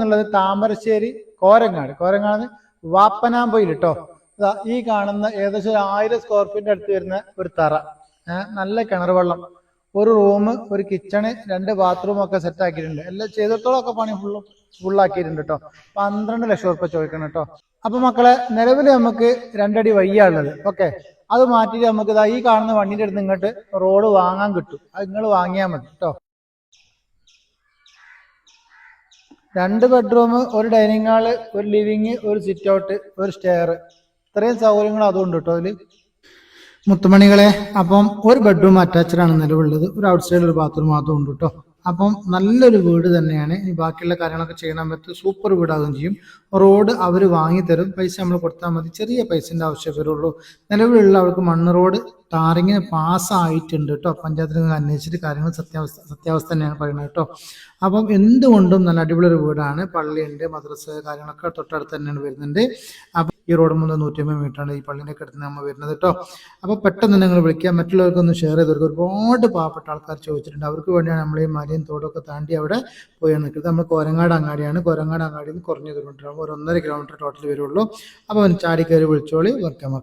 എന്നുള്ളത് താമരശ്ശേരി കോരങ്ങാട് വാപ്പനാമ്പൊയിൽ കേട്ടോ. ഈ കാണുന്ന ഏകദേശം 1000 സ്ക്വയർ ഫീറ്റിന്റെ അടുത്ത് വരുന്ന ഒരു തറ, നല്ല കിണർ വെള്ളം, ഒരു റൂം, ഒരു കിച്ചണ്, 2 ബാത്റൂം ഒക്കെ സെറ്റ് ആക്കിയിട്ടുണ്ട്. എല്ലാം ചെയ്തിടത്തോളം ഒക്കെ പണി ഫുള്ളാക്കിയിട്ടുണ്ട് കേട്ടോ. 12 ലക്ഷം ഉറുപ്പ ചോദിക്കണം കേട്ടോ. അപ്പൊ മക്കളെ, നിലവിൽ നമുക്ക് 2 അടി വയ്യാണുള്ളത്. ഓക്കെ, അത് മാറ്റിയിട്ട് നമുക്ക് ഈ കാണുന്ന വണ്ടിന്റെ അടുത്ത് ഇങ്ങോട്ട് റോഡ് വാങ്ങാൻ കിട്ടും. അത് നിങ്ങൾ വാങ്ങിയാൽ മതി കേട്ടോ. 2 ബെഡ്റൂം, ഒരു ഡൈനിങ് ഹാള്, ഒരു ലിവിങ്, ഒരു സിറ്റ് ഔട്ട്, ഒരു സ്റ്റെയർ, ഇത്രയും സൗകര്യങ്ങൾ അതുകൊണ്ട് കേട്ടോ അതില്. മുത്തുമണികളെ, അപ്പം ഒരു ബെഡ്റൂം അറ്റാച്ച്ഡ് ആണ് നിലവിലുള്ളത്. ഒരു ഔട്ട് സൈഡിൽ ഒരു ബാത്റൂം അതും ഉണ്ട് കേട്ടോ. അപ്പം നല്ലൊരു വീട് തന്നെയാണ്. ഇനി ബാക്കിയുള്ള കാര്യങ്ങളൊക്കെ ചെയ്യണം പറ്റും. സൂപ്പർ വീടാകുകയും ചെയ്യും. റോഡ് അവർ വാങ്ങിത്തരും, പൈസ നമ്മൾ കൊടുത്താൽ മതി. ചെറിയ പൈസൻ്റെ ആവശ്യം വരുള്ളൂ. നിലവിലുള്ള അവർക്ക് മണ്ണ് റോഡ് ടാറിങ്ങിന് പാസ്സായിട്ടുണ്ട് കേട്ടോ. പഞ്ചായത്തിൽ നിന്ന് അന്വേഷിച്ചിട്ട് കാര്യങ്ങൾ സത്യാവസ്ഥ തന്നെയാണ് പറയുന്നത് കേട്ടോ. അപ്പം എന്തുകൊണ്ടും നല്ല അടിപൊളി ഒരു വീടാണ്. പള്ളിയുണ്ട്, മദ്രസ കാര്യങ്ങളൊക്കെ തൊട്ടടുത്ത് തന്നെയാണ് വരുന്നുണ്ട്. അപ്പം ഈ റോഡ് മുതൽ 150 മീറ്ററാണ് ഈ പള്ളിൻ്റെ ഒക്കെ അടുത്ത് നമ്മൾ വരുന്നത് കേട്ടോ. അപ്പോൾ പെട്ടെന്ന് നിങ്ങൾ വിളിക്കുക, മറ്റുള്ളവർക്കൊന്ന് ഷെയർ ചെയ്തവർക്ക്. ഒരുപാട് പാവപ്പെട്ട ആൾക്കാർ ചോദിച്ചിട്ടുണ്ട്. അവർക്ക് വേണ്ടിയാണ് നമ്മൾ ഈ മലയും തോടൊക്കെ താണ്ടി അവിടെ പോയി നിൽക്കുന്നത്. നമ്മൾ കോരങ്ങാട് അങ്ങാടിയാണ്. കോരങ്ങാട് അങ്ങാടിയിൽ നിന്ന് കുറഞ്ഞ ദൂരം, ഒരു 1.5 കിലോമീറ്റർ ടോട്ടൽ വരുള്ളൂ. അപ്പോൾ ചാടിക്കയറി വിളിച്ചോളി. വെൽക്കം.